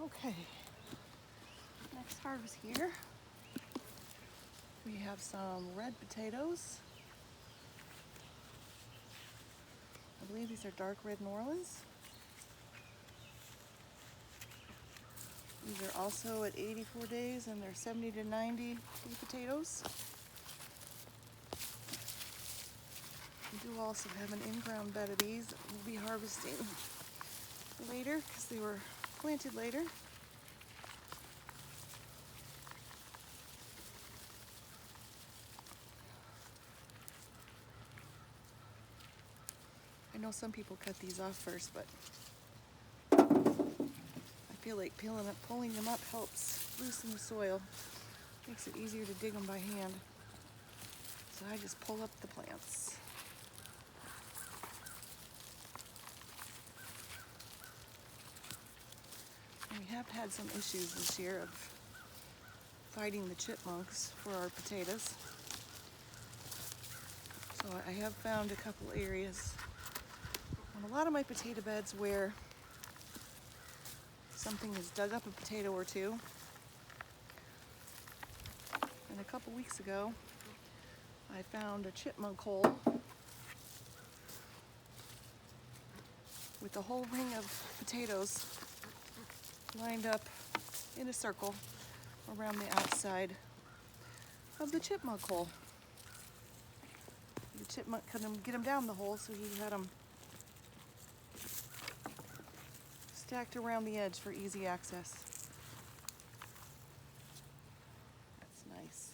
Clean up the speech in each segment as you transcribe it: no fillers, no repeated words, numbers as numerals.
Okay, next harvest here. We have some red potatoes. I believe these are dark red Norlands. These are also at 84 days and they're 70 to 90 day potatoes. We do also have an in-ground bed of these that we'll be harvesting later because they were planted later. I know some people cut these off first, but I feel like pulling them up helps loosen the soil. Makes it easier to dig them by hand. So I just pull up the plants. And we have had some issues this year of fighting the chipmunks for our potatoes. So I have found a couple areas on a lot of my potato beds where something has dug up a potato or two. And a couple weeks ago, I found a chipmunk hole with a whole ring of potatoes lined up in a circle around the outside of the chipmunk hole. The chipmunk couldn't get them down the hole, so he had them stacked around the edge for easy access. That's nice.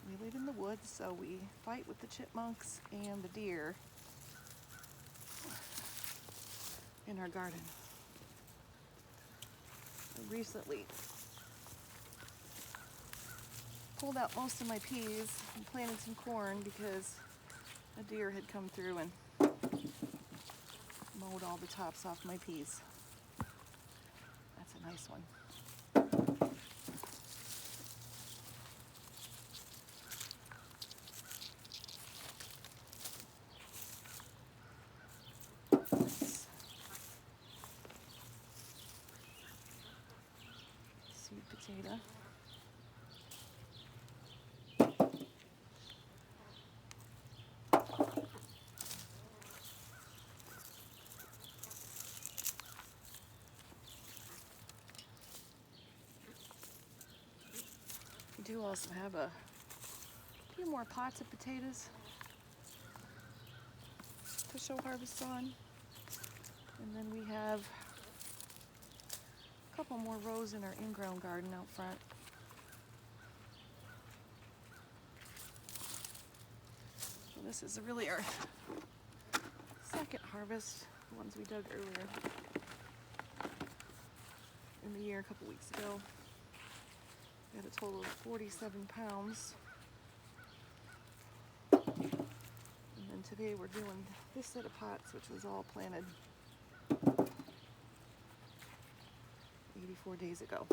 We live in the woods, so we fight with the chipmunks and the deer in our garden. I recently pulled out most of my peas and planted some corn because a deer had come through and mowed all the tops off my peas. That's a nice one. Sweet potato. We do also have a few more pots of potatoes to show harvest on. And then we have a couple more rows in our in-ground garden out front. So this is really our second harvest, the ones we dug earlier in the year a couple weeks ago. We had a total of 47 pounds. And then today we're doing this set of pots, which was all planted 84 days ago.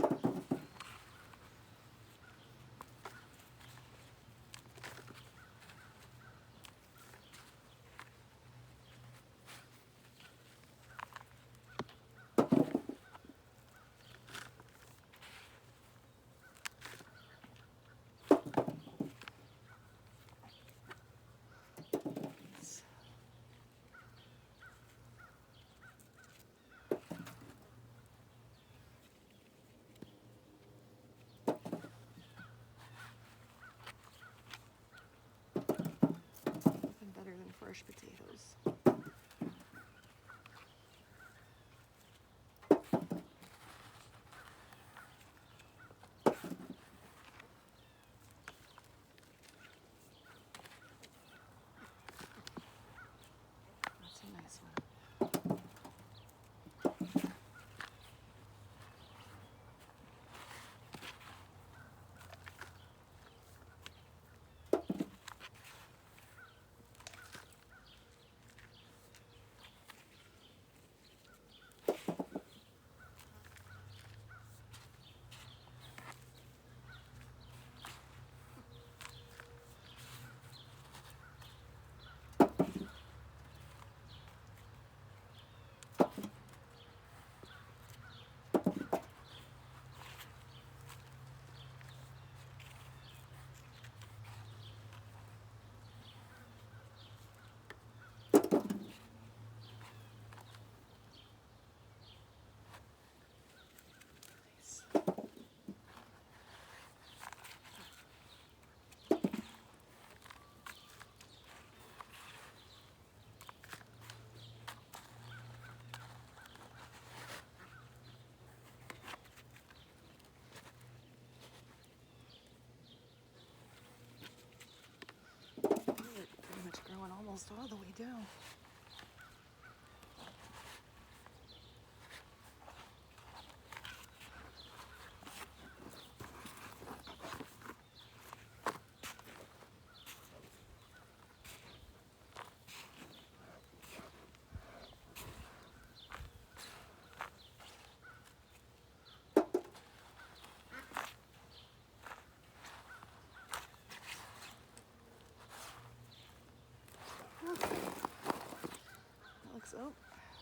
almost all the way down. Oh,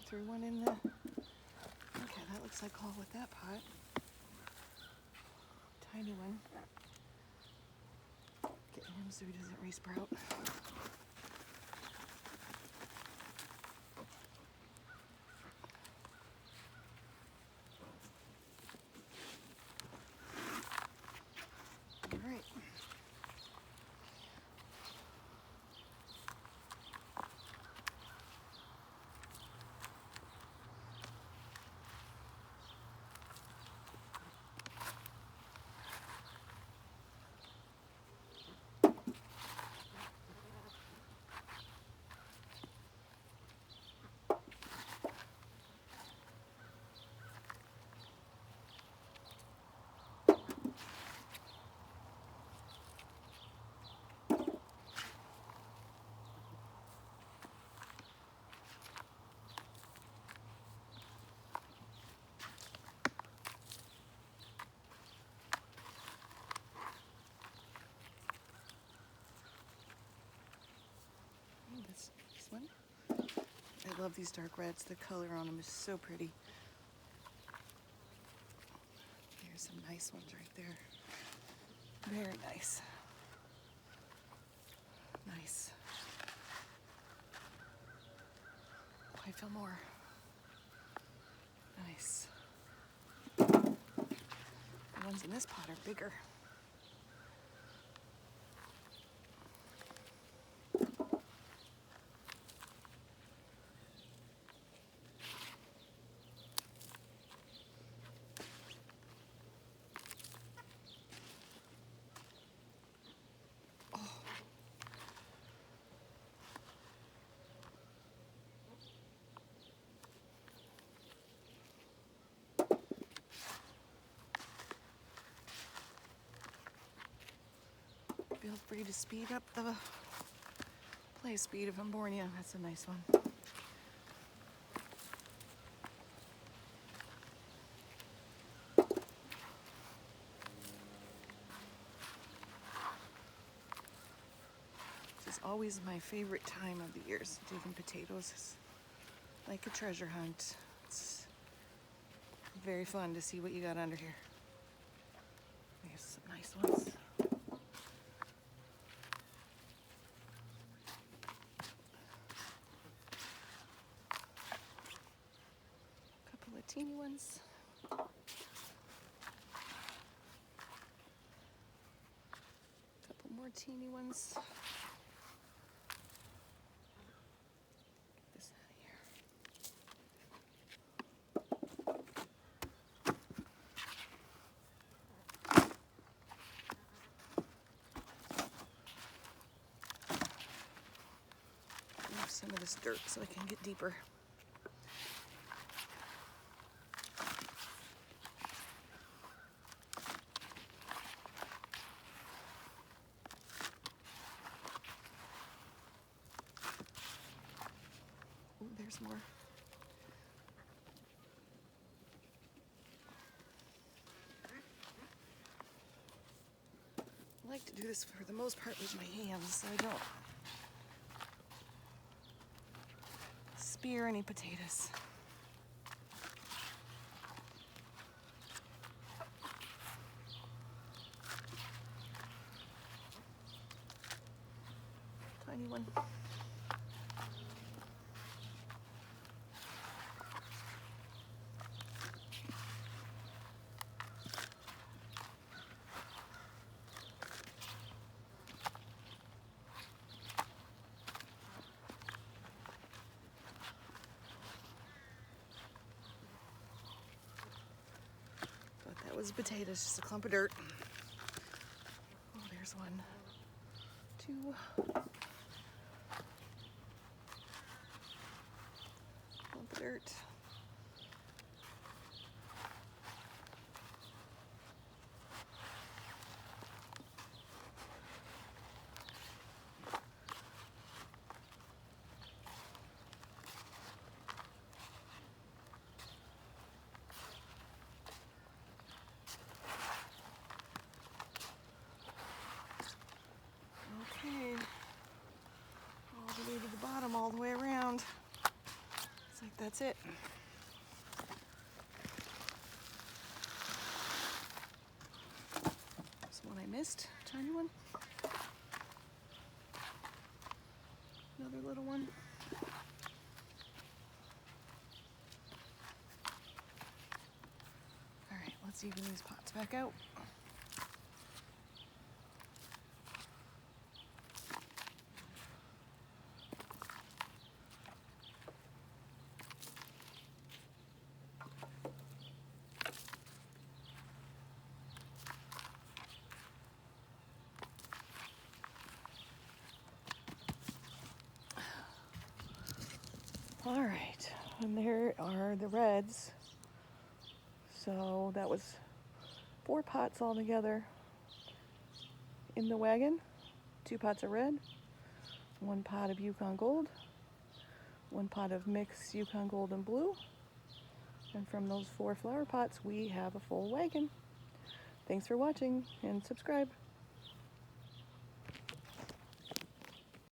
threw one in the, okay, that looks like all with that pot. Tiny one. Getting him so he doesn't re-sprout. All right. This one. I love these dark reds. The color on them is so pretty. There's some nice ones right there. Very nice. Nice. I feel more. Nice. The ones in this pot are bigger. Feel free to speed up the play speed if I'm boring you. That's a nice one. This is always my favorite time of the year. Digging potatoes is like a treasure hunt. It's very fun to see what you got under here. There's some nice ones. Teeny ones. Couple more teeny ones. Get this out of here. Move some of this dirt so I can get deeper. There's more. I like to do this for the most part with my hands so I don't spear any potatoes. Tiny one. That was potatoes, just a clump of dirt. Oh, there's one, two, dirt. Okay, all the way to the bottom, all the way around. Looks like that's it. There's one I missed, tiny one. Another little one. All right, let's even these pots back out. All right, and there are the reds. So that was 4 pots all together in the wagon. 2 pots of red, 1 pot of Yukon Gold, 1 pot of mixed Yukon Gold and Blue. And from those 4 flower pots, we have a full wagon. Thanks for watching and subscribe.